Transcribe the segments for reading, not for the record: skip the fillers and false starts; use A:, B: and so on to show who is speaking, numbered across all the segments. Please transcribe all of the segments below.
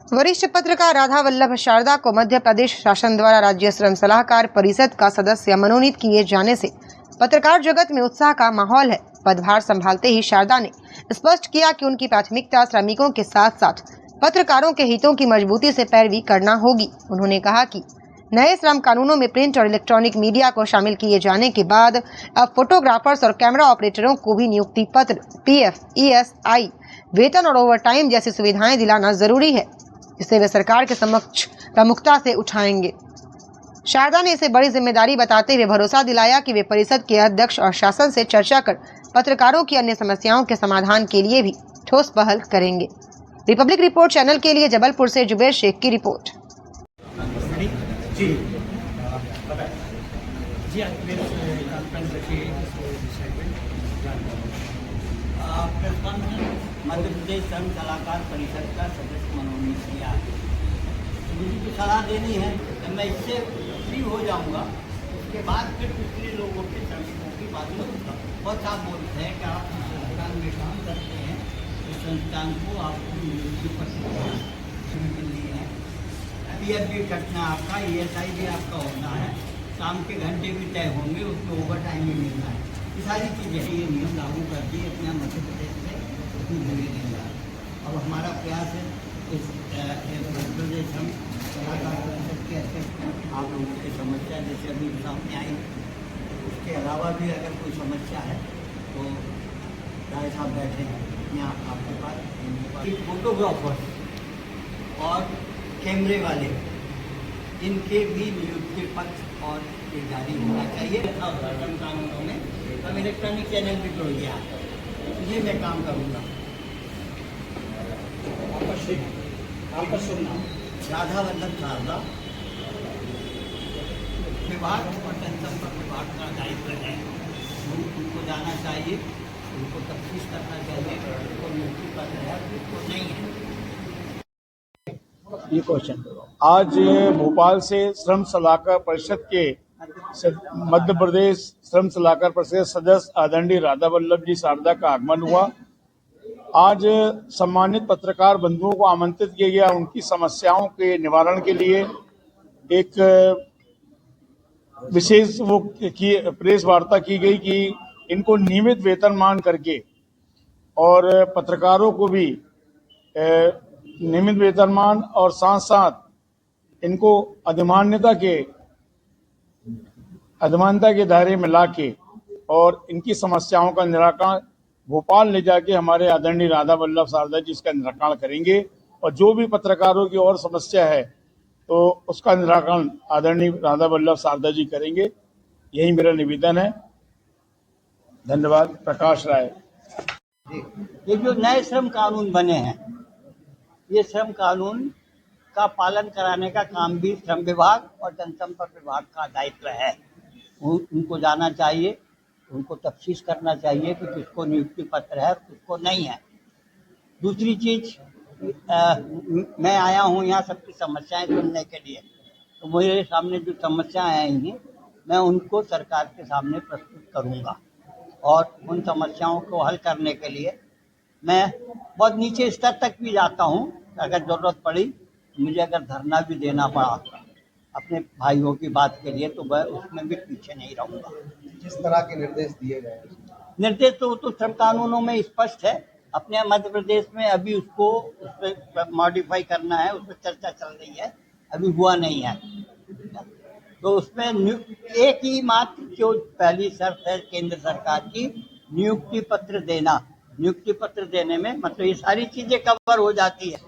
A: वरिष्ठ पत्रकार राधा वल्लभ शारदा को मध्य प्रदेश शासन द्वारा राज्य श्रम सलाहकार परिषद का सदस्य मनोनीत किए जाने से पत्रकार जगत में उत्साह का माहौल है। पदभार संभालते ही शारदा ने स्पष्ट किया कि उनकी प्राथमिकता श्रमिकों के साथ साथ पत्रकारों के हितों की मजबूती से पैरवी करना होगी। उन्होंने कहा कि नए श्रम कानूनों में प्रिंट और इलेक्ट्रॉनिक मीडिया को शामिल किए जाने के बाद अब फोटोग्राफर्स और कैमरा ऑपरेटरों को भी नियुक्ति पत्र, पीएफ, ईएसआई, वेतन और ओवरटाइम जैसी सुविधाएं दिलाना जरूरी है, जिसे वे सरकार के समक्ष प्रमुखता से उठाएंगे। शारदा ने इसे बड़ी जिम्मेदारी बताते हुए भरोसा दिलाया कि वे परिषद के अध्यक्ष और शासन से चर्चा कर पत्रकारों की अन्य समस्याओं के समाधान के लिए भी ठोस पहल करेंगे। रिपब्लिक रिपोर्ट चैनल के लिए जबलपुर से जुबैर शेख की रिपोर्ट।
B: मध्य प्रदेश श्रम सलाहकार परिषद का सदस्य मनोनीत किया है। मुझे तो सलाह देनी है कि मैं इससे फ्री हो जाऊंगा, उसके बाद फिर दूसरे लोगों के श्रमिकों की बात करूँगा। बहुत आप बोलते हैं कि आप संस्थान में काम करते हैं, इस संस्थान को आपको नियुक्ति पत्र मिली है, पीएफ भी कटना आपका, ईएसआई भी आपका होना है, काम के घंटे भी तय होंगे, उसमें ओवर टाइम भी मिलना है। ये सारी चीज़ें ये नियम लागू कर दिए अपने मध्य प्रदेश में धीरे धीरे। अब हमारा प्रयास है इस प्रदेश हम सलाहकार परिषद के अध्यक्ष आप लोगों की समस्या जैसे अभी सामने आई, उसके अलावा भी अगर कोई समस्या है तो राय साहब बैठे हैं यहाँ आपके पास। फोटोग्राफर और कैमरे वाले इनके भी नियुक्ति पत्र और ये जारी होना चाहिए। श्रम कानूनों में अब इलेक्ट्रॉनिक चैनल भी जुड़ गया, ये मैं काम करूँगा। आपका शुभ नाम? राधा वल्लभ शारदा। विभाग और जनसंपर्क विभाग का दायित्व है, उनको जाना चाहिए, उनको तफ्तीश करना चाहिए, उनको नियुक्ति पत्र है, उनको नहीं है। ये क्वेश्चन
C: आज भोपाल से श्रम सलाहकार परिषद के मध्य प्रदेश श्रम सलाहकार परिषद सदस्य आदरणीय राधा वल्लभ जी शारदा का आगमन हुआ। आज सम्मानित पत्रकार बंधुओं को आमंत्रित किया गया, उनकी समस्याओं के निवारण के लिए एक विशेष प्रेस वार्ता की गई कि इनको नियमित वेतनमान करके और पत्रकारों को भी नियमित वेतनमान और साथ साथ इनको अधिमान्यता के दायरे में लाके और इनकी समस्याओं का निराकरण भोपाल ले जाके हमारे आदरणीय राधा वल्लभ शारदा जी इसका निराकरण करेंगे। और जो भी पत्रकारों की और समस्या है तो उसका निराकरण आदरणीय राधा वल्लभ शारदा जी करेंगे। यही मेरा निवेदन है। धन्यवाद। प्रकाश राय।
B: ये जो नए श्रम कानून बने हैं, ये श्रम कानून का पालन कराने का काम भी श्रम विभाग और जनसंपर्क विभाग का दायित्व है। उनको जाना चाहिए, उनको तफ्तीश करना चाहिए कि किसको नियुक्ति पत्र है और किसको नहीं है। दूसरी चीज, मैं आया हूँ यहाँ सबकी समस्याएं सुनने के लिए, तो मेरे सामने जो समस्याएं आई हैं मैं उनको सरकार के सामने प्रस्तुत करूँगा और उन समस्याओं को हल करने के लिए मैं बहुत नीचे स्तर तक भी जाता हूँ। अगर जरूरत पड़ी, मुझे अगर धरना भी देना पड़ा अपने भाइयों की बात के लिए, तो मैं उसमें भी पीछे नहीं रहूँगा।
D: किस तरह के निर्देश दिए गए?
B: निर्देश तो श्रम कानूनों में स्पष्ट है। अपने मध्य प्रदेश में अभी उसको उस पर मॉडिफाई करना है, उस पर चर्चा चल रही है, अभी हुआ नहीं है। तो उसमें एक ही मात्र जो पहली शर्त है केंद्र सरकार की, नियुक्ति पत्र देना। नियुक्ति पत्र देने में मतलब ये सारी चीजें कवर हो जाती है।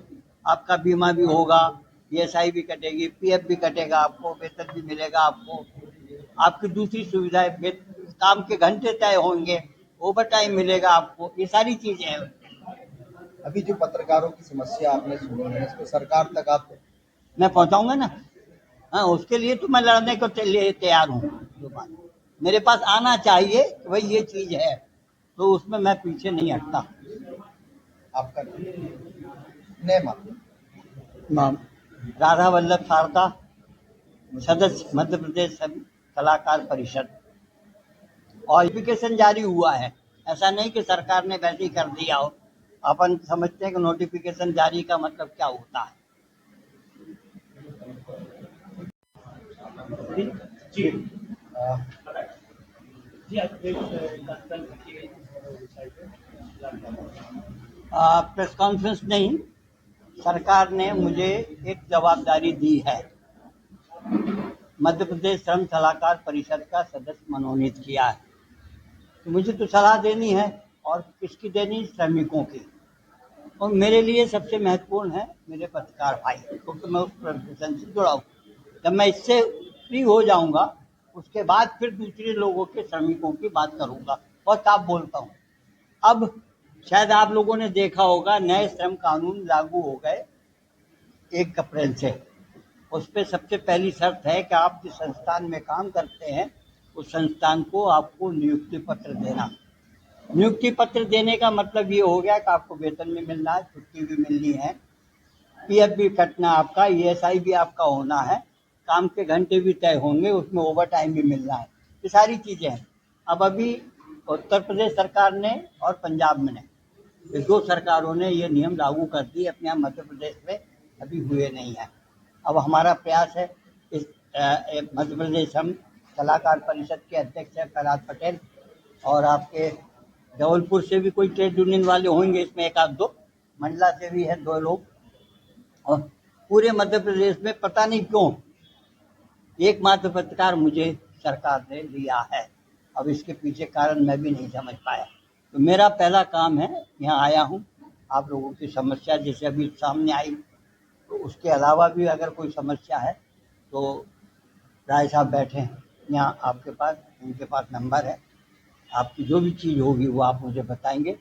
B: आपका बीमा भी होगा, ईएसआई भी कटेगी, पीएफ भी कटेगा, आपको वेतन भी मिलेगा, आपकी दूसरी सुविधाएं, काम के घंटे तय होंगे, ओवर टाइम मिलेगा आपको, ये सारी चीजें हैं।
D: अभी जो पत्रकारों की समस्या आपने सुनी है, इसको सरकार तक आप
B: मैं पहुंचाऊंगा ना। हाँ, उसके लिए तो मैं लड़ने को लिए तैयार हूँ। जो बात मेरे पास आना चाहिए भाई ये चीज है, तो उसमें मैं पीछे नहीं हटता।
D: आपका
B: नाम? राधा वल्लभ शारदा, सदस्य मध्य प्रदेश सलाहकार परिषद। और नोटिफिकेशन जारी हुआ है, ऐसा नहीं कि सरकार ने वैसे ही कर दिया हो। अपन समझते हैं कि नोटिफिकेशन जारी का मतलब क्या होता है।
E: जी
D: अ,
E: जी आप एक कॉन्फ्रेंस की गई वेबसाइट पे
B: प्रेस कॉन्फ्रेंस नहीं, सरकार ने मुझे एक जवाबदारी दी है। मध्य प्रदेश श्रम सलाहकार परिषद का सदस्य मनोनीत किया है, तो मुझे तो सलाह देनी है। और किसकी देनी? श्रमिकों की। और मेरे लिए सबसे महत्वपूर्ण है मेरे पत्रकार भाई, क्योंकि मैं उस प्रोफेशन से जुड़ा हूँ। जब मैं इससे फ्री हो जाऊंगा, उसके बाद फिर दूसरे लोगों के श्रमिकों की बात करूंगा। बहुत साफ बोलता हूँ। अब शायद आप लोगों ने देखा होगा, नए श्रम कानून लागू हो गए 1 अप्रैल से। उस पर सबसे पहली शर्त है कि आप जिस संस्थान में काम करते हैं उस संस्थान को आपको नियुक्ति पत्र देना। नियुक्ति पत्र देने का मतलब ये हो गया कि आपको वेतन भी मिलना है, छुट्टी भी मिलनी है, पीएफ भी कटना आपका, ईएसआई भी आपका होना है, काम के घंटे भी तय होंगे, उसमें ओवर टाइम भी मिलना है। ये सारी चीज़ें हैं। अब अभी उत्तर प्रदेश सरकार ने और पंजाब में ने, ये 2 सरकारों ने ये नियम लागू कर दिए। अपने यहाँ मध्य प्रदेश में अभी हुए नहीं है। अब हमारा प्रयास है, इस मध्य प्रदेश श्रम सलाहकार परिषद के अध्यक्ष है प्रहलाद पटेल, और आपके जबलपुर से भी कोई ट्रेड यूनियन वाले होंगे, इसमें 1 आध 2, मंडला से भी है 2 लोग। और पूरे मध्य प्रदेश में पता नहीं क्यों एकमात्र पत्रकार मुझे सरकार ने लिया है। अब इसके पीछे कारण मैं भी नहीं समझ पाया। तो मेरा पहला काम है, यहाँ आया हूँ, आप लोगों की समस्या जैसे अभी सामने आई, तो उसके अलावा भी अगर कोई समस्या है तो राय साहब बैठे हैं यहाँ आपके पास, उनके पास नंबर है। आपकी जो भी चीज़ होगी वो आप मुझे बताएंगे,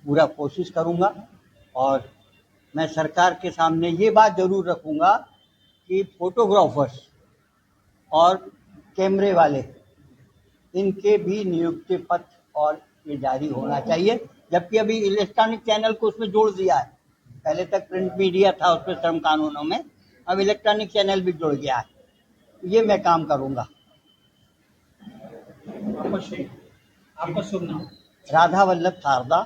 B: पूरा कोशिश करूँगा। और मैं सरकार के सामने ये बात ज़रूर रखूँगा कि फोटोग्राफर्स और कैमरे वाले, इनके भी नियुक्ति पत्र और ये जारी होना चाहिए। जबकि अभी इलेक्ट्रॉनिक चैनल को उसमें जोड़ दिया है। पहले तक प्रिंट मीडिया था उसमें श्रम कानूनों में, अब इलेक्ट्रॉनिक चैनल भी जुड़ गया है। ये मैं काम करूँगा।
E: आपका शुभ नाम?
B: राधा वल्लभ शारदा,